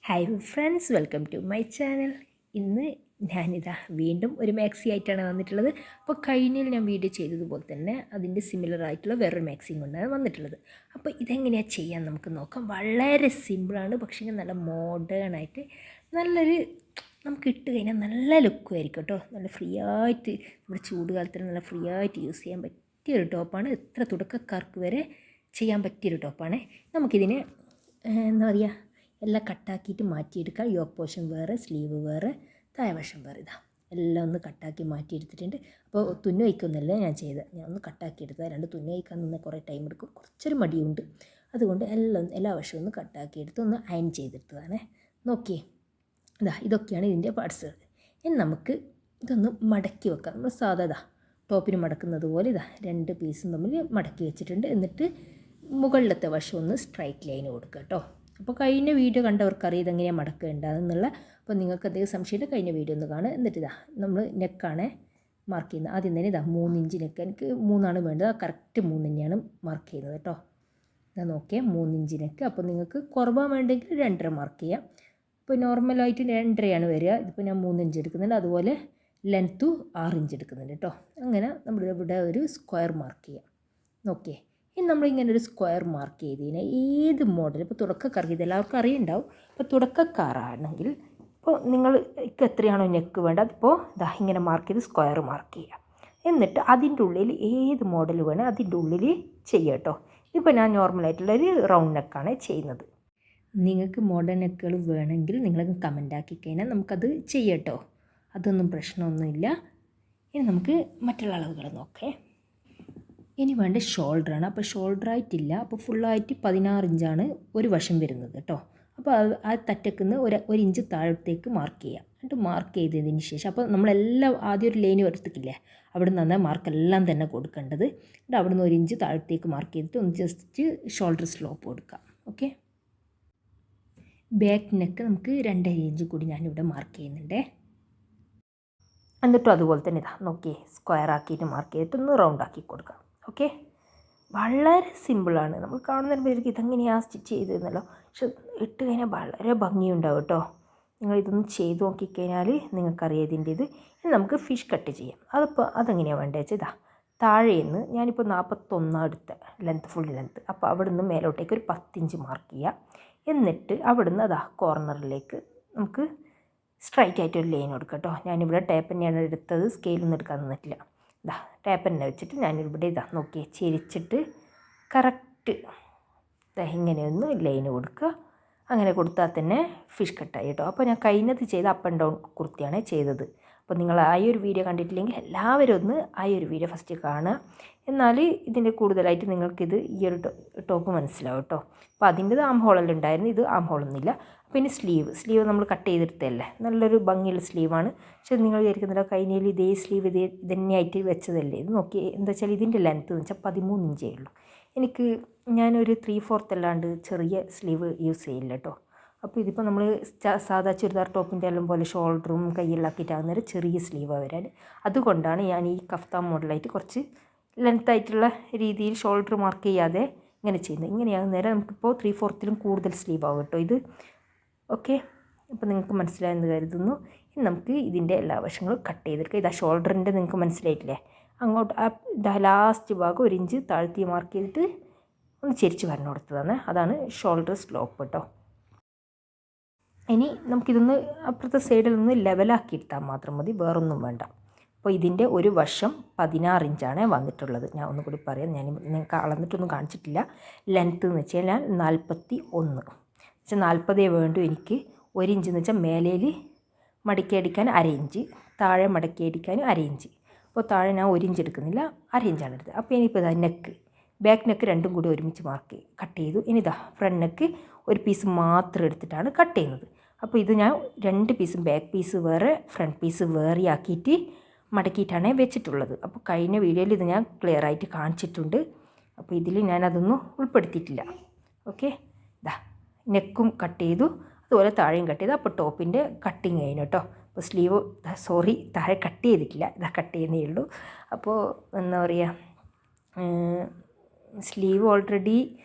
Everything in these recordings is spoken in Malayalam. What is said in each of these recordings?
Hi friends, welcome to my channel. ഇന്ന് ഞാനിതാ വീണ്ടും ഒരു മാക്സി ആയിട്ടാണ് വന്നിട്ടുള്ളത്. അപ്പോൾ കഴിഞ്ഞിൽ ഞാൻ വീഡിയോ ചെയ്തതുപോലെ തന്നെ അതിൻ്റെ സിമിലർ ആയിട്ടുള്ള വേറൊരു മാക്സിയും കൊണ്ടാണ് വന്നിട്ടുള്ളത്. അപ്പോൾ ഇതെങ്ങനെയാണ് ചെയ്യാൻ നമുക്ക് നോക്കാം. വളരെ സിമ്പിളാണ്, പക്ഷേ നല്ല മോഡേൺ ആയിട്ട് നല്ലൊരു നമുക്ക് ഇട്ട് കഴിഞ്ഞാൽ നല്ല ലുക്കും ആയിരിക്കും കേട്ടോ. നല്ല ഫ്രീ ആയിട്ട് നമ്മുടെ ചൂട് കാലത്തിൽ നല്ല ഫ്രീ ആയിട്ട് യൂസ് ചെയ്യാൻ പറ്റിയൊരു ടോപ്പാണ്. എത്ര തുടക്കക്കാർക്ക് വരെ ചെയ്യാൻ പറ്റിയൊരു ടോപ്പാണ്. നമുക്കിതിന് എന്താ പറയുക, എല്ലാം കട്ടാക്കിയിട്ട് മാറ്റിയെടുക്കുക. യോക്ക് പോർഷൻ വേറെ, സ്ലീവ് വേറെ, താഴെവശം വേറെ. ഇതാ എല്ലാം ഒന്ന് കട്ടാക്കി മാറ്റിയെടുത്തിട്ടുണ്ട്. അപ്പോൾ തുന്നു വയ്ക്കൊന്നുമല്ല ഞാൻ ചെയ്തത്, ഞാൻ ഒന്ന് കട്ടാക്കി എടുത്തത്. രണ്ട് തുന്നു വയ്ക്കാൻ നിന്ന് കുറേ ടൈം എടുക്കും, കുറച്ചൊരു മടിയുണ്ട്. അതുകൊണ്ട് എല്ലാ വശവും ഒന്ന് കട്ടാക്കി എടുത്ത് ഒന്ന് അയൺ ചെയ്തെടുത്തതാണ്. നോക്കിയേ, ഇതൊക്കെയാണ് ഇതിൻ്റെ പാർട്സുകൾ. ഇനി നമുക്ക് ഇതൊന്ന് മടക്കി വെക്കാം. നമ്മൾ സാധാ ടോപ്പിന് മടക്കുന്നത് പോലെ രണ്ട് പീസും തമ്മിൽ മടക്കി വെച്ചിട്ടുണ്ട്. എന്നിട്ട് മുകളിലത്തെ വശം ഒന്ന് സ്ട്രൈറ്റ് ലൈന് കൊടുക്കുക കേട്ടോ. അപ്പോൾ കഴിഞ്ഞ വീഡിയോ കണ്ടവർക്കറിയാം ഇതെങ്ങനെയാണ് മടക്കേണ്ടതെന്നുള്ള. അപ്പോൾ നിങ്ങൾക്ക് എന്തെങ്കിലും സംശയമുണ്ട് കഴിഞ്ഞ വീഡിയോ ഒന്ന് കാണുക. എന്നിട്ട് നമ്മൾ നെക്കാണ് മാർക്ക് ചെയ്യുന്നത്. ആദ്യം തന്നെ 3 ഇഞ്ച് നെക്ക്, എനിക്ക് 3 വേണ്ടത്, കറക്റ്റ് 3 തന്നെയാണ് മാർക്ക് ചെയ്യുന്നത് കേട്ടോ. നോക്കിയാൽ 3 ഇഞ്ച് നെക്ക്. അപ്പോൾ നിങ്ങൾക്ക് കുറവാൻ വേണ്ടെങ്കിൽ 2.5 മാർക്ക് ചെയ്യാം. ഇപ്പോൾ നോർമലായിട്ട് 2.5 വരിക. ഇതിപ്പോൾ ഞാൻ 3 ഇഞ്ച് എടുക്കുന്നുണ്ട്. അതുപോലെ ലെങ്ത്തും 6 ഇഞ്ച് എടുക്കുന്നുണ്ട് കേട്ടോ. അങ്ങനെ നമ്മളിവിടെ ഒരു സ്ക്വയർ മാർക്ക് ചെയ്യാം. നോക്കിയേ, ഇനി നമ്മളിങ്ങനെ ഒരു സ്ക്വയർ മാർക്ക് ചെയ്തതിന് ഏത് മോഡൽ, ഇപ്പോൾ തുടക്കക്കാർക്ക് ഇതെല്ലാവർക്കും അറിയുണ്ടാവും. ഇപ്പോൾ തുടക്കക്കാരാണെങ്കിൽ ഇപ്പോൾ നിങ്ങൾക്ക് എത്രയാണോ നെക്ക് വേണ്ടത് അതിപ്പോൾ ഇങ്ങനെ മാർക്ക് ചെയ്ത് സ്ക്വയർ മാർക്ക് ചെയ്യുക. എന്നിട്ട് അതിൻ്റെ ഉള്ളിൽ ഏത് മോഡൽ വേണേൽ അതിൻ്റെ ഉള്ളിൽ ചെയ്യുക കേട്ടോ. ഇപ്പോൾ ഞാൻ നോർമലായിട്ടുള്ളൊരു റൗണ്ട് നെക്കാണ് ചെയ്യുന്നത്. നിങ്ങൾക്ക് മോഡേൺ നെക്കുകൾ വേണമെങ്കിൽ നിങ്ങൾ കമൻ്റ് ആക്കി കഴിഞ്ഞാൽ നമുക്കത് ചെയ്യാം കേട്ടോ. അതൊന്നും പ്രശ്നമൊന്നുമില്ല. ഇനി നമുക്ക് മറ്റുള്ള അളവുകൾ നോക്കേ. ഇനി വേണ്ട ഷോൾഡറാണ്. അപ്പോൾ ഷോൾഡർ ആയിട്ടില്ല, അപ്പോൾ ഫുള്ളായിട്ട് 16 ഇഞ്ചാണ് ഒരു വശം വരുന്നത് കേട്ടോ. അപ്പോൾ ആ തറ്റക്കുന്ന് ഒരു ഇഞ്ച് താഴത്തേക്ക് മാർക്ക് ചെയ്യുക. എന്നിട്ട് മാർക്ക് ചെയ്തതിന് ശേഷം അപ്പോൾ നമ്മളെല്ലാം ആദ്യം ഒരു ലൈന് വരത്തിക്കില്ലേ, അവിടെ നിന്ന് മാർക്കെല്ലാം തന്നെ കൊടുക്കേണ്ടത്. എന്നിട്ട് അവിടെ നിന്ന് 1 ഇഞ്ച് താഴത്തേക്ക് മാർക്ക് ചെയ്തിട്ട് ഒന്ന് ജസ്റ്റ് ഷോൾഡർ സ്ലോപ്പ് കൊടുക്കുക. ഓക്കെ, ബാക്ക് നെക്ക് നമുക്ക് 2.5 ഇഞ്ച് കൂടി ഞാനിവിടെ മാർക്ക് ചെയ്യുന്നുണ്ട്. എന്നിട്ടും അതുപോലെ തന്നെ നോക്കി സ്ക്വയർ ആക്കിയിട്ട് മാർക്ക് ചെയ്തിട്ട് ഒന്ന് റൗണ്ട് ആക്കി കൊടുക്കാം. ഓക്കെ, വളരെ സിമ്പിളാണ്. നമ്മൾ കാണുന്നതിന് ഇതെങ്ങനെയാണ് സ്റ്റിച്ച് ചെയ്തതെന്നല്ലോ, പക്ഷെ ഇട്ട് കഴിഞ്ഞാൽ വളരെ ഭംഗിയുണ്ടാവും കേട്ടോ. നിങ്ങളിതൊന്ന് ചെയ്ത് നോക്കിക്കഴിഞ്ഞാൽ നിങ്ങൾക്കറിയാം ഇതിൻ്റെ ഇത്. ഇനി നമുക്ക് ഫിഷ് കട്ട് ചെയ്യാം. അതെങ്ങനെയാണ് വേണ്ടത് വെച്ചാൽ താഴേന്ന് ഞാനിപ്പോൾ 41 എടുത്ത ലെങ്ത്ത്, ഫുൾ ലെങ്ത്ത്. അപ്പോൾ അവിടെ നിന്ന് മേലോട്ടേക്ക് ഒരു 10 ഇഞ്ച് മാർക്ക് ചെയ്യുക. എന്നിട്ട് അവിടെ നിന്ന് കോർണറിലേക്ക് നമുക്ക് സ്ട്രൈറ്റ് ആയിട്ട് ഒരു ലൈൻ കൊടുക്കുക കേട്ടോ. ഞാനിവിടെ ടേപ്പ് തന്നെയാണ് എടുത്തത്, സ്കെയിലൊന്നും എടുക്കാൻ നിന്നിട്ടില്ല. ടേപ്പ് തന്നെ വെച്ചിട്ട് ഞാനിവിടെ നോക്കി ചെരിച്ചിട്ട് കറക്റ്റ് ഇങ്ങനെയൊന്ന് ലൈന് കൊടുക്കുക. അങ്ങനെ കൊടുത്താൽ തന്നെ ഫിഷ് കട്ടായി കേട്ടോ. അപ്പോൾ ഞാൻ കഴിഞ്ഞത് ചെയ്ത അപ്പ് ആൻഡ് ഡൗൺ കുർത്തിയാണ് ചെയ്തത്. അപ്പോൾ നിങ്ങൾ ആ ഒരു വീഡിയോ കണ്ടിട്ടില്ലെങ്കിൽ എല്ലാവരും ഒന്ന് ആ ഒരു വീഡിയോ ഫസ്റ്റ് കാണുക. എന്നാൽ ഇതിൻ്റെ കൂടുതലായിട്ട് നിങ്ങൾക്കിത് ഈ ഒരു ടോപ്പ് മനസ്സിലാവും കേട്ടോ. അപ്പോൾ അതിൻ്റെത് ആം ഹോളെല്ലാം ഉണ്ടായിരുന്നു, ഇത് ആം ഹോളൊന്നുമില്ല. പിന്നെ സ്ലീവ് നമ്മൾ കട്ട് ചെയ്തെടുത്തല്ലേ, നല്ലൊരു ഭംഗിയുള്ള സ്ലീവാണ്. പക്ഷേ നിങ്ങൾ വിചാരിക്കുന്നില്ല കഴിഞ്ഞതിൽ ഇതേ സ്ലീവ് ഇത് തന്നെയായിട്ട് വെച്ചതല്ലേ. ഇത് നോക്കി എന്താ വെച്ചാൽ ഇതിൻ്റെ ലെങ്ത്ത് എന്ന് വെച്ചാൽ 13 ഇഞ്ചേ ഉള്ളൂ. ഞാനൊരു 3/4 അല്ലാണ്ട് ചെറിയ സ്ലീവ് യൂസ് ചെയ്യില്ല കേട്ടോ. അപ്പോൾ ഇതിപ്പോൾ നമ്മൾ സാധാ ചുരിദാർ ടോപ്പിൻ്റെ എല്ലാം പോലെ ഷോൾഡറും കയ്യെല്ലാം ആക്കിയിട്ടാകുന്നൊരു ചെറിയ സ്ലീവാണ് വരാൻ. അതുകൊണ്ടാണ് ഞാൻ ഈ കഫ്താൻ മോഡലായിട്ട് കുറച്ച് ലെങ്ത്തായിട്ടുള്ള രീതിയിൽ ഷോൾഡർ മാർക്ക് ചെയ്യാതെ ഇങ്ങനെ ചെയ്യുന്നത്. ഇങ്ങനെയാകുന്ന നേരം നമുക്കിപ്പോൾ 3/4 കൂടുതൽ സ്ലീവാകും കേട്ടോ ഇത്. ഓക്കെ, അപ്പോൾ നിങ്ങൾക്ക് മനസ്സിലായെന്ന് കരുതുന്നു. ഇനി നമുക്ക് ഇതിൻ്റെ എല്ലാ വശങ്ങളും കട്ട് ചെയ്തെടുക്കുക. ഷോൾഡറിൻ്റെ നിങ്ങൾക്ക് മനസ്സിലായിട്ടില്ലേ, അങ്ങോട്ട് ലാസ്റ്റ് ഭാഗം 1 ഇഞ്ച് താഴ്ത്തി മാർക്ക് ചെയ്തിട്ട് ഒന്ന് ചെരിച്ച് വരണം കൊടുത്തതാണ്. അതാണ് ഷോൾഡർ സ്ലോപ്പ് കേട്ടോ. ഇനി നമുക്കിതൊന്ന് അപ്പുറത്തെ സൈഡിൽ നിന്ന് ലെവലാക്കി എടുത്താൽ മാത്രം മതി, വേറൊന്നും വേണ്ട. അപ്പോൾ ഇതിൻ്റെ ഒരു വശം 16 ഇഞ്ചാണ് വന്നിട്ടുള്ളത്. ഞാൻ ഒന്നുകൂടി പറയാം, ഞാൻ നിങ്ങൾക്ക് അളന്നിട്ടൊന്നും കാണിച്ചിട്ടില്ല. ലെങ്ത്ത് എന്ന് വെച്ചാൽ 41 വെച്ചാൽ 40 വേണ്ടു എനിക്ക്. 1 ഇഞ്ച് എന്ന് വെച്ചാൽ മേലയിൽ മടക്കി അടിക്കാൻ 1/2 ഇഞ്ച്, താഴെ മടക്കി അടിക്കാൻ 1/2 ഇഞ്ച്. അപ്പോൾ താഴെ ഞാൻ 1 ഇഞ്ച് എടുക്കുന്നില്ല, 1/2 ഇഞ്ചാണ് എടുത്തത്. അപ്പോൾ ഇനിയിപ്പോൾ നെക്ക്, ബാക്ക് നെക്ക് രണ്ടും കൂടി ഒരുമിച്ച് കട്ട് ചെയ്തു. ഇനി ഫ്രണ്ട് നെക്ക് ഒരു പീസ് മാത്രം എടുത്തിട്ടാണ് കട്ട് ചെയ്യുന്നത്. അപ്പോൾ ഇത് ഞാൻ 2 പീസും ബാക്ക് പീസ് വേറെ ഫ്രണ്ട് പീസ് വേറെ ആക്കിയിട്ട് മടക്കിയിട്ടാണ് വെച്ചിട്ടുള്ളത്. അപ്പോൾ കഴിഞ്ഞ വീഡിയോയിൽ ഇത് ഞാൻ ക്ലിയർ ആയിട്ട് കാണിച്ചിട്ടുണ്ട്. അപ്പോൾ ഇതിൽ ഞാനതൊന്നും ഉൾപ്പെടുത്തിയിട്ടില്ല. ഓക്കെ, നെക്കും കട്ട് ചെയ്തു, അതുപോലെ താഴെയും കട്ട് ചെയ്തു. അപ്പോൾ ടോപ്പിൻ്റെ കട്ടിങ് കഴിഞ്ഞു കേട്ടോ. അപ്പോൾ സ്ലീവ് താഴെ കട്ട് ചെയ്തിട്ടില്ല, കട്ട് ചെയ്യുന്നേ ഉള്ളൂ. അപ്പോൾ എന്താ പറയുക, സ്ലീവ് ഓൾറെഡി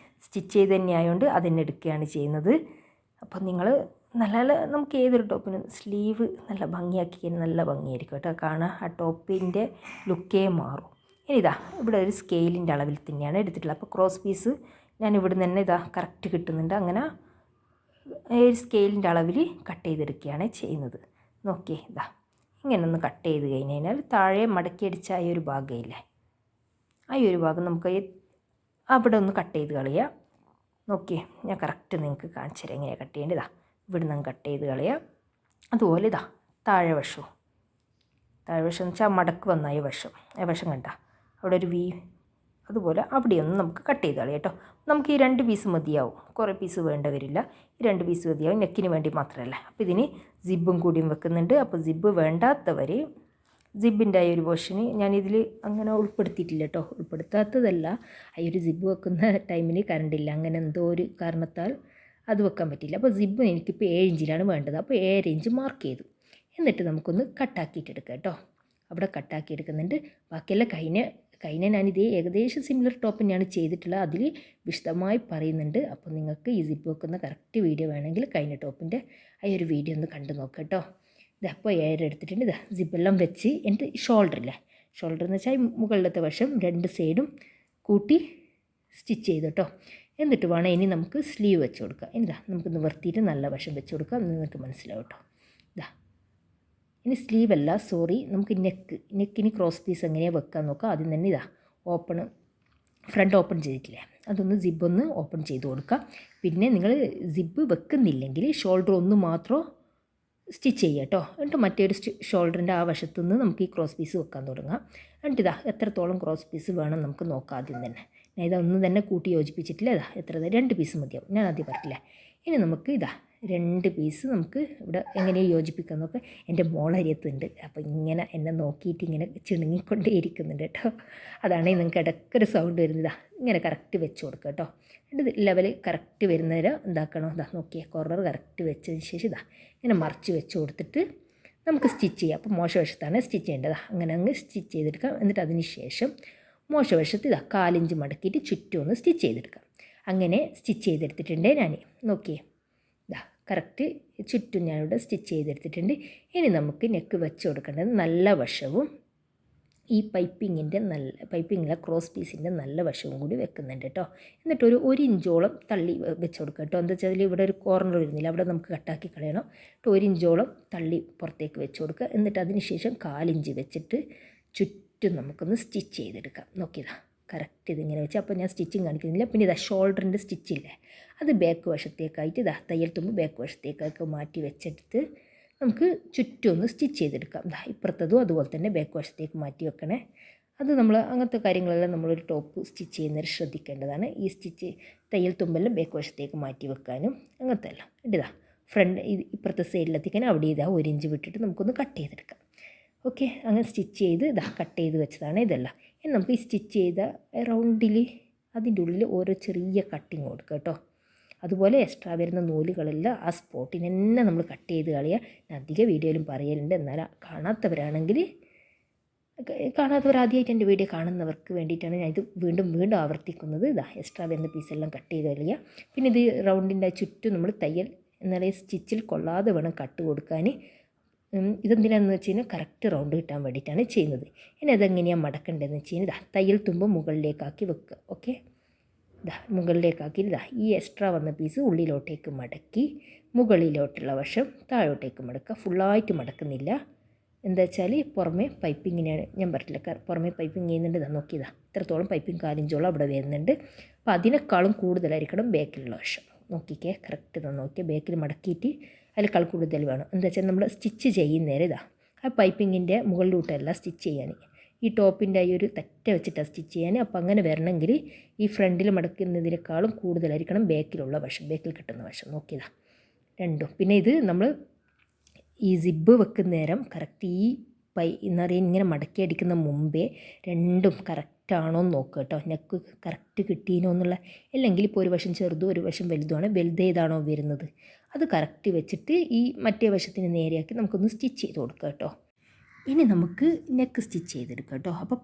സ്റ്റിച്ച് ചെയ്ത് തന്നെ ആയതുകൊണ്ട് അതിനെ എടുക്കുകയാണ് ചെയ്യുന്നത്. അപ്പോൾ നിങ്ങൾ നല്ല നല്ല നമുക്ക് ഏതൊരു ടോപ്പിനും സ്ലീവ് നല്ല ഭംഗിയാക്കി കഴിഞ്ഞാൽ നല്ല ഭംഗിയായിരിക്കും കേട്ടോ കാണാൻ. ആ ടോപ്പിൻ്റെ ലുക്കേ മാറും. ഇനി ഇതാ ഇവിടെ ഒരു സ്കെയിലിൻ്റെ അളവിൽ തന്നെയാണ് എടുത്തിട്ടുള്ളത്. അപ്പോൾ ക്രോസ് പീസ് ഞാൻ ഇവിടെ നിന്ന് തന്നെ ഇതാ കറക്റ്റ് കിട്ടുന്നുണ്ട്. അങ്ങനെ ഒരു സ്കെയിലിൻ്റെ അളവിൽ കട്ട് ചെയ്തെടുക്കുകയാണ് ചെയ്യുന്നത്. നോക്കിയേ ഇതാ ഇങ്ങനെ ഒന്ന് കട്ട് ചെയ്ത് കഴിഞ്ഞ് കഴിഞ്ഞാൽ താഴെ മടക്കിയടിച്ച ഈ ഒരു ഭാഗമില്ലേ, ആ ഒരു ഭാഗം നമുക്ക് അവിടെ ഒന്ന് കട്ട് ചെയ്ത് കളയുക. നോക്കിയേ ഞാൻ കറക്റ്റ് നിങ്ങൾക്ക് കാണിച്ചു തരാം എങ്ങനെയാണ് കട്ട് ചെയ്യേണ്ടത്. ഇവിടെ നിന്ന് കട്ട് ചെയ്ത് കളയുക. അതുപോലെ ഇതാ താഴെ വശം എന്ന് വെച്ചാൽ മടക്ക് വന്ന ഈ വശം കണ്ട അവിടെ ഒരു അതുപോലെ അവിടെയൊന്നും നമുക്ക് കട്ട് ചെയ്ത് കളയാം കേട്ടോ. നമുക്ക് ഈ 2 പീസ് മതിയാവും, കുറേ പീസ് വേണ്ട വരില്ല. ഈ 2 പീസ് മതിയാവും, നെക്കിന് വേണ്ടി മാത്രമല്ല. അപ്പോൾ ഇതിന് സിബും കൂടിയും വെക്കുന്നുണ്ട്. അപ്പോൾ സിബ് വേണ്ടാത്തവർ സിബിൻ്റെ ആ ഒരു പോർഷന് ഞാനിതിൽ അങ്ങനെ ഉൾപ്പെടുത്തിയിട്ടില്ല കേട്ടോ. ഉൾപ്പെടുത്താത്തതല്ല, ആ ഒരു സിബ് വെക്കുന്ന ടൈമിന് കറണ്ടില്ല, അങ്ങനെ എന്തോ ഒരു കാരണത്താൽ അത് വെക്കാൻ പറ്റില്ല. അപ്പോൾ സിബ് എനിക്കിപ്പോൾ 7 ഇഞ്ചിലാണ് വേണ്ടത്. അപ്പോൾ 7 ഇഞ്ച് മാർക്ക് ചെയ്തു. എന്നിട്ട് നമുക്കൊന്ന് കട്ടാക്കിയിട്ടെടുക്കാം കേട്ടോ. അവിടെ കട്ടാക്കി എടുക്കുന്നുണ്ട്. ബാക്കിയെല്ലാം കഴിഞ്ഞ ഞാനിതേ ഏകദേശം സിമിലർ ടോപ്പ് തന്നെയാണ് ചെയ്തിട്ടുള്ളത്. അതിൽ വിശദമായി പറയുന്നുണ്ട്. അപ്പോൾ നിങ്ങൾക്ക് ഈ സിബ് വെക്കുന്ന കറക്റ്റ് വീഡിയോ വേണമെങ്കിൽ കഴിഞ്ഞ ടോപ്പിൻ്റെ ആ ഒരു വീഡിയോ ഒന്ന് കണ്ടു നോക്കാം കേട്ടോ. ഇതപ്പോൾ 7 എടുത്തിട്ടുണ്ട്. ഇതാ സിബെല്ലാം വെച്ച് എൻ്റെ ഷോൾഡർ എന്ന് വെച്ചാൽ മുകളിലത്തെ വശം 2 സൈഡും കൂട്ടി സ്റ്റിച്ച് ചെയ്തു കേട്ടോ. എന്നിട്ട് വേണം ഇനി നമുക്ക് സ്ലീവ് വെച്ച് കൊടുക്കാം. എന്താ നമുക്ക് നിവർത്തിയിട്ട് നല്ല വശം വെച്ച് കൊടുക്കാം, നിങ്ങൾക്ക് മനസ്സിലാവും കേട്ടോ. ഇതാ ഇനി സ്ലീവല്ല, നമുക്ക് നെക്കിന് ക്രോസ് പീസ് എങ്ങനെയാണ് വെക്കാൻ നോക്കാം. ആദ്യം തന്നെ ഇതാ ഫ്രണ്ട് ഓപ്പൺ ചെയ്തിട്ടില്ലേ, അതൊന്ന് സിബൊന്ന് ഓപ്പൺ ചെയ്ത് കൊടുക്കാം. പിന്നെ നിങ്ങൾ സിബ് വെക്കുന്നില്ലെങ്കിൽ ഷോൾഡർ ഒന്ന് മാത്രം സ്റ്റിച്ച് ചെയ്യുക കേട്ടോ. എന്നിട്ട് മറ്റൊരു ഷോൾഡറിൻ്റെ ആ വശത്തുനിന്ന് നമുക്ക് ഈ ക്രോസ് പീസ് വെക്കാൻ തുടങ്ങാം. എന്നിട്ട് ഇതാ എത്രത്തോളം ക്രോസ് പീസ് വേണം നമുക്ക് നോക്കാം. ആദ്യം തന്നെ ഞാൻ ഇതൊന്നും തന്നെ കൂട്ടി യോജിപ്പിച്ചിട്ടില്ല. ഇതാ 2 പീസ് മതിയാവും, ഞാൻ ആദ്യം പറഞ്ഞില്ലേ. ഇനി നമുക്ക് ഇതാ 2 പീസ് നമുക്ക് ഇവിടെ എങ്ങനെയാണ് യോജിപ്പിക്കാൻ നോക്കാം. എൻ്റെ മോളരിയത്തുണ്ട്, അപ്പോൾ ഇങ്ങനെ എന്നെ നോക്കിയിട്ട് ഇങ്ങനെ ചിണുങ്ങിക്കൊണ്ടേ ഇരിക്കുന്നുണ്ട് കേട്ടോ. അതാണ് നിങ്ങൾക്ക് ഇടയ്ക്കൊരു സൗണ്ട് വരുന്നത്. ഇങ്ങനെ കറക്റ്റ് വെച്ച് കൊടുക്കുക കേട്ടോ. എന്നിട്ട് ലെവൽ കറക്റ്റ് വരുന്നവരെ എന്താക്കണം, ഇതാ നോക്കിയേ കോർണർ കറക്റ്റ് വെച്ചതിന് ശേഷം ഇതാ ഇങ്ങനെ മറിച്ച് വെച്ച് കൊടുത്തിട്ട് നമുക്ക് സ്റ്റിച്ച് ചെയ്യാം. അപ്പോൾ മോശവശത്താണ് സ്റ്റിച്ച് ചെയ്യേണ്ടത്. അങ്ങനെ അങ്ങ് സ്റ്റിച്ച് ചെയ്തെടുക്കാം. എന്നിട്ട് അതിന് ശേഷം മോശവശത്ത് ഇതാ 4 ഇഞ്ച് മടക്കിയിട്ട് ചുറ്റും ഒന്ന് സ്റ്റിച്ച് ചെയ്തെടുക്കാം. അങ്ങനെ സ്റ്റിച്ച് ചെയ്തെടുത്തിട്ടുണ്ട് ഞാൻ. നോക്കിയേ ഇതാ കറക്റ്റ് ചുറ്റും ഞാനിവിടെ സ്റ്റിച്ച് ചെയ്തെടുത്തിട്ടുണ്ട്. ഇനി നമുക്ക് നെക്ക് വെച്ച് കൊടുക്കേണ്ടത് നല്ല വശവും ഈ പൈപ്പിങ്ങിലെ ക്രോസ് പീസിൻ്റെ നല്ല വശവും കൂടി വെക്കുന്നുണ്ട് കേട്ടോ. എന്നിട്ട് ഒരു 1 ഇഞ്ചോളം തള്ളി വെച്ച് കൊടുക്കുക കേട്ടോ. എന്താ വെച്ചാൽ ഇവിടെ ഒരു കോർണർ വരുന്നില്ല, അവിടെ നമുക്ക് കട്ടാക്കി കളയണം. 1 ഇഞ്ചോളം തള്ളി പുറത്തേക്ക് വെച്ച് കൊടുക്കുക. എന്നിട്ട് അതിന് ശേഷം 4 ഇഞ്ച് വെച്ചിട്ട് ചുറ്റും നമുക്കൊന്ന് സ്റ്റിച്ച് ചെയ്തെടുക്കാം. നോക്കിയതാ കറക്റ്റ് ഇതിങ്ങനെ വെച്ച്. അപ്പോൾ ഞാൻ സ്റ്റിച്ചിങ് കാണിക്കുന്നില്ല. പിന്നെ ഇതാ ഷോൾഡറിൻ്റെ സ്റ്റിച്ചില്ലേ, അത് ബാക്ക് വശത്തേക്കായിട്ട് ഇതാ തയ്യൽ തുമ്പ് ബാക്ക് വശത്തേക്കൊക്കെ മാറ്റി വെച്ചെടുത്ത് നമുക്ക് ചുറ്റും ഒന്ന് സ്റ്റിച്ച് ചെയ്തെടുക്കാം. ഇപ്പുറത്തതും അതുപോലെ തന്നെ ബാക്ക് വശത്തേക്ക് മാറ്റി വെക്കണേ. അത് നമ്മൾ അങ്ങനത്തെ കാര്യങ്ങളെല്ലാം നമ്മളൊരു ടോപ്പ് സ്റ്റിച്ച് ചെയ്യുന്നവർ ശ്രദ്ധിക്കേണ്ടതാണ്. ഈ തയ്യൽ തുമ്പെല്ലാം ബാക്ക് വശത്തേക്ക് മാറ്റി വെക്കാനും അങ്ങനത്തെ എല്ലാം ഇതാ ഫ്രണ്ട് ഇപ്പുറത്തെ സൈഡിലെത്തിക്കാൻ അവിടെ 1 ഇഞ്ച് വിട്ടിട്ട് നമുക്കൊന്ന് കട്ട് ചെയ്തെടുക്കാം. ഓക്കെ, അങ്ങനെ സ്റ്റിച്ച് ചെയ്ത് കട്ട് ചെയ്ത് വെച്ചതാണ് ഇതെല്ലാം. ഇനി നമുക്ക് ഈ സ്റ്റിച്ച് ചെയ്ത റൗണ്ടിൽ അതിൻ്റെ ഉള്ളിൽ ഓരോ ചെറിയ കട്ടിങ് കൊടുക്കുക കേട്ടോ. അതുപോലെ എക്സ്ട്രാ വരുന്ന നൂലുകളെല്ലാം ആ സ്പോട്ടിന് തന്നെ നമ്മൾ കട്ട് ചെയ്ത് കളയുക. ഞാൻ അധിക വീഡിയോയിലും പറയലുണ്ട്, എന്നാൽ കാണാത്തവർ ആദ്യമായിട്ട് എൻ്റെ വീഡിയോ കാണുന്നവർക്ക് വേണ്ടിയിട്ടാണ് ഞാൻ ഇത് വീണ്ടും ആവർത്തിക്കുന്നത്. എക്സ്ട്രാ വരുന്ന പീസെല്ലാം കട്ട് ചെയ്ത് കളയുക. പിന്നെ ഇത് റൗണ്ടിൻ്റെ ചുറ്റും നമ്മൾ തയ്യൽ എന്നാലേ സ്റ്റിച്ചിൽ കൊള്ളാതെ വേണം കട്ട് കൊടുക്കാൻ. ഇതെന്തിനാണെന്ന് വെച്ച് കഴിഞ്ഞാൽ കറക്റ്റ് റൗണ്ട് കിട്ടാൻ വേണ്ടിയിട്ടാണ് ചെയ്യുന്നത്. ഇനി അതെങ്ങനെയാണ് മടക്കേണ്ടതെന്ന് വെച്ച് കഴിഞ്ഞാൽ തയ്യൽ തുമ്പ് മുകളിലേക്കാക്കി വെക്കുക. ഓക്കെ, മുകളിലേക്കാക്കി ഈ എക്സ്ട്രാ വന്ന പീസ് ഉള്ളിലോട്ടേക്ക് മടക്കി മുകളിലോട്ടുള്ള വശം താഴോട്ടേക്ക് മടക്കുക. ഫുള്ളായിട്ട് മടക്കുന്നില്ല, എന്താ വെച്ചാൽ പുറമേ പൈപ്പിങ്ങിനാണ് ഞാൻ പറഞ്ഞില്ല, പുറമേ പൈപ്പിങ് ചെയ്യുന്നുണ്ട്. നോക്കിയതാ ഇത്രത്തോളം പൈപ്പിംഗ് 4 ഇഞ്ചോളം അവിടെ വരുന്നുണ്ട്. അപ്പോൾ അതിനേക്കാളും കൂടുതലായിരിക്കണം ബാക്കിലുള്ള വശം. നോക്കിക്കേ കറക്റ്റ് നോക്കിയാൽ ബാക്കിൽ മടക്കിയിട്ട് അതിനേക്കാൾ കൂടുതൽ വേണം. എന്താ വെച്ചാൽ നമ്മൾ സ്റ്റിച്ച് ചെയ്യുന്നേരം ആ പൈപ്പിങ്ങിൻ്റെ മുകളിലോട്ടല്ല സ്റ്റിച്ച് ചെയ്യാൻ, ഈ ടോപ്പിൻ്റെ ഈ ഒരു തെറ്റ വെച്ചിട്ടാണ് സ്റ്റിച്ച് ചെയ്യാൻ. അപ്പോൾ അങ്ങനെ വരണമെങ്കിൽ ഈ ഫ്രണ്ടിൽ മടക്കുന്നതിനേക്കാളും കൂടുതലായിരിക്കണം ബാക്കിലുള്ള വശം, ബാക്കിൽ കിട്ടുന്ന വശം. നോക്കിയതാ രണ്ടും. പിന്നെ ഇത് നമ്മൾ ഈ സിബ് വെക്കുന്ന നേരം കറക്റ്റ് ഈ എന്താ പറയുക ഇങ്ങനെ മടക്കി അടിക്കുന്ന മുമ്പേ രണ്ടും കറക്റ്റാണോ എന്ന് നോക്കുക കേട്ടോ. നെക്ക് കറക്റ്റ് കിട്ടീനോ എന്നുള്ള, അല്ലെങ്കിൽ ഇപ്പോൾ ഒരു വശം ചെറുതും ഒരു വശം വലുതുമാണ്, വലുതേതാണോ വരുന്നത് അത് കറക്റ്റ് വെച്ചിട്ട് ഈ മറ്റേ വശത്തിന് നേരെയാക്കി നമുക്കൊന്ന് സ്റ്റിച്ച് ചെയ്ത് കൊടുക്കുക കേട്ടോ. ഇനി നമുക്ക് നെക്ക് സ്റ്റിച്ച് ചെയ്തെടുക്കാം കേട്ടോ. അപ്പോൾ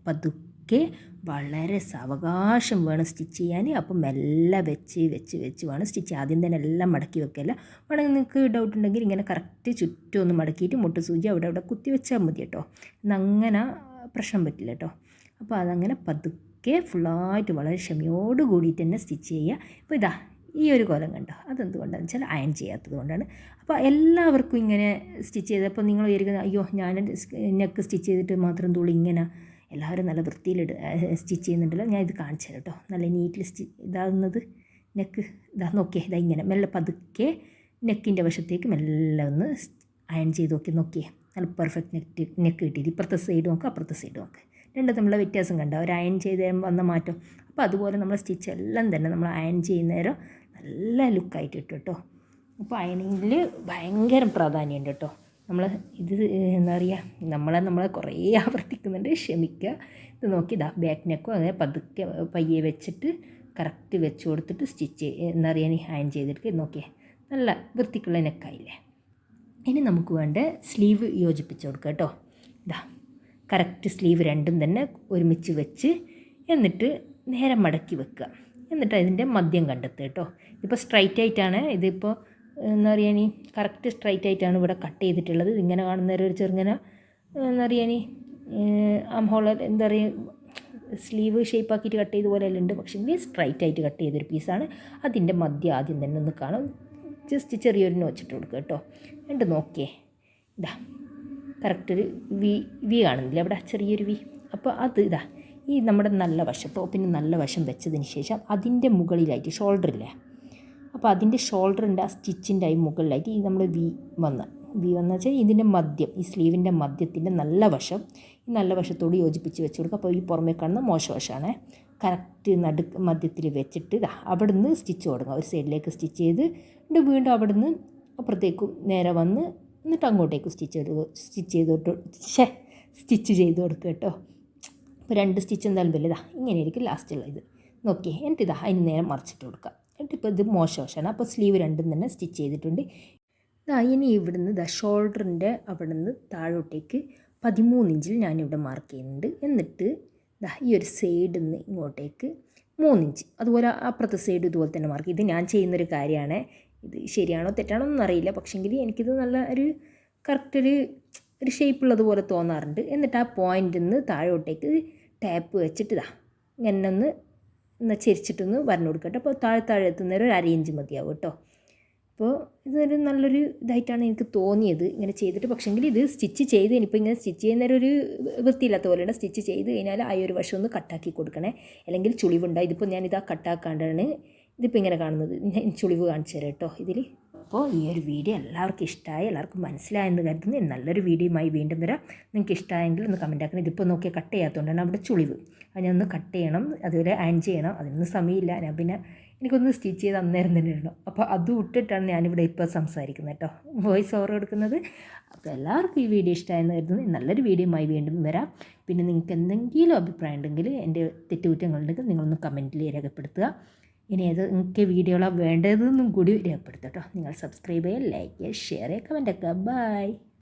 പതുക്കെ വളരെ സാവകാശം വേണം സ്റ്റിച്ച് ചെയ്യാൻ. അപ്പോൾ മെല്ലെ വെച്ച് വേണം സ്റ്റിച്ച് ചെയ്യാൻ. ആദ്യം തന്നെ എല്ലാം മടക്കി വെക്കല്ല. വേണമെങ്കിൽ നിങ്ങൾക്ക് ഡൗട്ട് ഉണ്ടെങ്കിൽ ഇങ്ങനെ കറക്റ്റ് ചുറ്റും ഒന്ന് മടക്കിയിട്ട് മുട്ട് സൂചി അവിടെ കുത്തി വെച്ചാൽ മതി കേട്ടോ. എന്നങ്ങനെ പ്രശ്നം പറ്റില്ല കേട്ടോ. അപ്പോൾ അതങ്ങനെ പതുക്കെ ഫുള്ളായിട്ട് വളരെ ക്ഷമയോട് കൂടിയിട്ട് തന്നെ സ്റ്റിച്ച് ചെയ്യുക. അപ്പോൾ ഇതാ ഈ ഒരു കോലം കണ്ടോ, അതെന്തുകൊണ്ടാണെന്ന് വെച്ചാൽ അയൺ ചെയ്യാത്തത് കൊണ്ടാണ്. അപ്പോൾ എല്ലാവർക്കും ഇങ്ങനെ സ്റ്റിച്ച് ചെയ്തപ്പോൾ നിങ്ങൾ വിചാരിക്കുന്നത് അയ്യോ ഞാൻ നെക്ക് സ്റ്റിച്ച് ചെയ്തിട്ട് മാത്രം തുള്ളി ഇങ്ങനെ എല്ലാവരും നല്ല വൃത്തിയിൽ സ്റ്റിച്ച് ചെയ്യുന്നുണ്ടല്ലോ. ഞാൻ ഇത് കാണിച്ചു തരാം കേട്ടോ. നല്ല നീറ്റിൽ ഇതാകുന്നത് നെക്ക് ഇതാ നോക്കിയേ, ഇതാ ഇങ്ങനെ മെല്ലെ പതുക്കെ നെക്കിൻ്റെ വശത്തേക്ക് മെല്ലെ ഒന്ന് അയൺ ചെയ്ത് നോക്കിയേ നല്ല പെർഫെക്റ്റ് നെക്ക് കിട്ടിയത്. ഇപ്പുറത്തെ സൈഡ് നോക്കുക, അപ്പുറത്തെ സൈഡ് നോക്കുക, രണ്ടും തമ്മിലുള്ള വ്യത്യാസം കണ്ടോ, ഒരു അയൺ ചെയ്ത് വന്ന മാറ്റം. അപ്പോൾ അതുപോലെ നമ്മൾ സ്റ്റിച്ച് എല്ലാം തന്നെ നമ്മൾ അയൺ ചെയ്യുന്നേരം നല്ല ലുക്കായിട്ട് ഇട്ടു കേട്ടോ. അപ്പോൾ അയണിങ്ങിൽ ഭയങ്കര പ്രാധാന്യമുണ്ട് കേട്ടോ. നമ്മൾ ഇത് എന്താ പറയുക, നമ്മളെ കുറേ ആവർത്തിക്കുന്നുണ്ട്, ക്ഷമിക്കുക. ഇത് നോക്കി ഇതാ ബാക്ക് നെക്കും അങ്ങനെ പതുക്കെ പയ്യെ വെച്ചിട്ട് കറക്റ്റ് വെച്ച് കൊടുത്തിട്ട് സ്റ്റിച്ച് എന്താ പറയുക അയൺ ചെയ്തെടുക്കുക. നോക്കിയേ നല്ല വൃത്തിക്കുള്ള നെക്കായില്ലേ. ഇനി നമുക്ക് വേണ്ട സ്ലീവ് യോജിപ്പിച്ച് കൊടുക്കുക കേട്ടോ. ഇതാ കറക്റ്റ് സ്ലീവ് രണ്ടും തന്നെ ഒരുമിച്ച് വെച്ച് എന്നിട്ട് നേരെ മടക്കി വെക്കുക. എന്നിട്ട് അതിൻ്റെ മദ്യം കണ്ടെത്തുക കേട്ടോ. ഇതിപ്പോൾ സ്ട്രൈറ്റ് ആയിട്ടാണ്, ഇതിപ്പോൾ എന്താ പറയുക ഇനി കറക്റ്റ് സ്ട്രൈറ്റ് ആയിട്ടാണ് ഇവിടെ കട്ട് ചെയ്തിട്ടുള്ളത്. ഇങ്ങനെ കാണുന്നേരം ഒരു ചെറുങ്ങനെ എന്താ പറയുക ഇനി ഹോൾ എന്താ പറയുക സ്ലീവ് ഷേപ്പാക്കിയിട്ട് കട്ട് ചെയ്ത പോലെ എല്ലാം ഉണ്ട്. പക്ഷേ ഇനി സ്ട്രൈറ്റ് ആയിട്ട് കട്ട് ചെയ്തൊരു പീസാണ്. അതിൻ്റെ മദ്യം ആദ്യം തന്നെ ഒന്ന് കാണും, ജസ്റ്റ് ചെറിയൊരു നോച്ചിട്ട് കൊടുക്കുക കേട്ടോ. എന്നിട്ട് നോക്കിയേ ഇതാ കറക്റ്റ് ഒരു വി കാണുന്നില്ല അവിടെ, ചെറിയൊരു വി. അപ്പോൾ അത് ഇതാ ഈ നമ്മുടെ നല്ല വശം ടോപ്പിന് നല്ല വശം വെച്ചതിന് ശേഷം അതിൻ്റെ മുകളിലായിട്ട് ഷോൾഡറില്ലേ, അപ്പോൾ അതിൻ്റെ ഷോൾഡറിൻ്റെ ആ സ്റ്റിച്ചിൻ്റെ ആയി മുകളിലായിട്ട് ഈ നമ്മൾ വി വന്ന് വെച്ചാൽ ഇതിൻ്റെ മദ്യം, ഈ സ്ലീവിൻ്റെ മദ്യത്തിൻ്റെ നല്ല വശം ഈ നല്ല വശത്തോട് യോജിപ്പിച്ച് വെച്ച് കൊടുക്കുക. അപ്പോൾ ഈ പുറമേ കാണുന്ന മോശവശമാണ് കറക്റ്റ് മദ്യത്തിൽ വെച്ചിട്ട് അവിടുന്ന് സ്റ്റിച്ച് തുടങ്ങുക. ഒരു സൈഡിലേക്ക് സ്റ്റിച്ച് ചെയ്ത് വീണ്ടും അവിടുന്ന് അപ്പുറത്തേക്കും നേരെ വന്ന് എന്നിട്ട് അങ്ങോട്ടേക്ക് സ്റ്റിച്ച് ചെയ്ത് കൊടുക്കുക കേട്ടോ. അപ്പോൾ 2 സ്റ്റിച്ച് എന്തായാലും വലുതാ ഇങ്ങനെയായിരിക്കും ലാസ്റ്റുള്ള ഇത് നോക്കിയേ. എന്നിട്ട് ഇതാ അതിന് നേരെ മറിച്ചിട്ട് കൊടുക്കുക. എന്നിട്ട് ഇപ്പോൾ ഇത് മോശവശമാണ്. അപ്പോൾ സ്ലീവ് രണ്ടും തന്നെ സ്റ്റിച്ച് ചെയ്തിട്ടുണ്ട്. ഇനി ഇവിടുന്ന് ഷോൾഡറിൻ്റെ അവിടുന്ന് താഴോട്ടേക്ക് 13 ഇഞ്ചിൽ ഞാനിവിടെ മാർക്ക് ചെയ്യുന്നുണ്ട്. എന്നിട്ട് ഈ ഒരു സൈഡിൽ നിന്ന് ഇങ്ങോട്ടേക്ക് 3 ഇഞ്ച്, അതുപോലെ അപ്പുറത്തെ സൈഡ് ഇതുപോലെ തന്നെ മാർക്ക്. ഇത് ഞാൻ ചെയ്യുന്നൊരു കാര്യമാണ്. ഇത് ശരിയാണോ തെറ്റാണോ ഒന്നും അറിയില്ല, പക്ഷേങ്കിൽ എനിക്കിത് നല്ല ഒരു കറക്റ്റ് ഒരു ഷേപ്പുള്ളതുപോലെ തോന്നാറുണ്ട്. എന്നിട്ട് ആ പോയിൻ്റിൽ നിന്ന് താഴോട്ടേക്ക് ടാപ്പ് വെച്ചിട്ട് ഇങ്ങനെ ഒന്ന് ചെരിച്ചിട്ടൊന്ന് വരഞ്ഞു കൊടുക്കട്ടെ. അപ്പോൾ താഴെ എത്തുന്നേരം ഒരു 1/2 ഇഞ്ച് മതിയാവും കേട്ടോ. അപ്പോൾ ഇതൊരു നല്ലൊരു ഇതായിട്ടാണ് എനിക്ക് തോന്നിയത് ഇങ്ങനെ ചെയ്തിട്ട്. പക്ഷേങ്കിൽ ഇത് സ്റ്റിച്ച് ചെയ്ത് ഇനിയിപ്പോൾ ഇങ്ങനെ സ്റ്റിച്ച് ചെയ്യുന്നേരം ഒരു വൃത്തിയില്ലാത്ത പോലെയാണ്. സ്റ്റിച്ച് ചെയ്ത് കഴിഞ്ഞാൽ ആ ഒരു വശം ഒന്ന് കട്ടാക്കി കൊടുക്കണേ, അല്ലെങ്കിൽ ചുളിവുണ്ടായി. ഇതിപ്പോൾ ഞാനിതാ കട്ടാക്കാണ്ടാണ് ഇതിപ്പോൾ ഇങ്ങനെ കാണുന്നത്. ചുളിവ് കാണിച്ചു തരാം കേട്ടോ ഇതിൽ. അപ്പോൾ ഈ ഒരു വീഡിയോ എല്ലാവർക്കും ഇഷ്ടമായി, എല്ലാവർക്കും മനസ്സിലായെന്ന് കരുതുന്നു. നല്ലൊരു വീഡിയോയുമായി വീണ്ടും വരാം. നിങ്ങൾക്ക് ഇഷ്ടമായെങ്കിൽ ഒന്ന് കമൻറ്റ് ആക്കണം. ഇതിപ്പോൾ നോക്കിയാൽ കട്ട് ചെയ്യാത്തതുകൊണ്ടാണ് അവിടെ ചുളിവ്. അത് ഞാനൊന്ന് കട്ട് ചെയ്യണം, അതുപോലെ അയൺ ചെയ്യണം. അതിനൊന്നും സമയമില്ല. ഞാൻ പിന്നെ എനിക്കൊന്ന് സ്റ്റിച്ച് ചെയ്ത് അന്നേരം തന്നെ ഇടണം. അപ്പോൾ അത് ഇട്ടിട്ടാണ് ഞാനിവിടെ ഇപ്പോൾ സംസാരിക്കുന്നത് കേട്ടോ, വോയിസ് ഓവർ കൊടുക്കുന്നത്. അപ്പോൾ എല്ലാവർക്കും ഈ വീഡിയോ ഇഷ്ടമായെന്ന് കരുതുന്നു. നല്ലൊരു വീഡിയോയുമായി വീണ്ടും വരാം. പിന്നെ നിങ്ങൾക്ക് എന്തെങ്കിലും അഭിപ്രായം ഉണ്ടെങ്കിൽ എൻ്റെ തെറ്റുകുറ്റങ്ങളുണ്ടെങ്കിൽ നിങ്ങളൊന്ന് കമൻറ്റിൽ രേഖപ്പെടുത്തുക. ഇനി ഏത് നിങ്ങൾക്ക് വീഡിയോകളാണ് വേണ്ടതെന്നും കൂടി രേഖപ്പെടുത്തുക കേട്ടോ. നിങ്ങൾ സബ്സ്ക്രൈബ് ചെയ്യുക, ലൈക്ക് ചെയ്യുക, ഷെയർ ചെയ്യുക, കമൻറ്റ് ആക്കുക. ബൈ.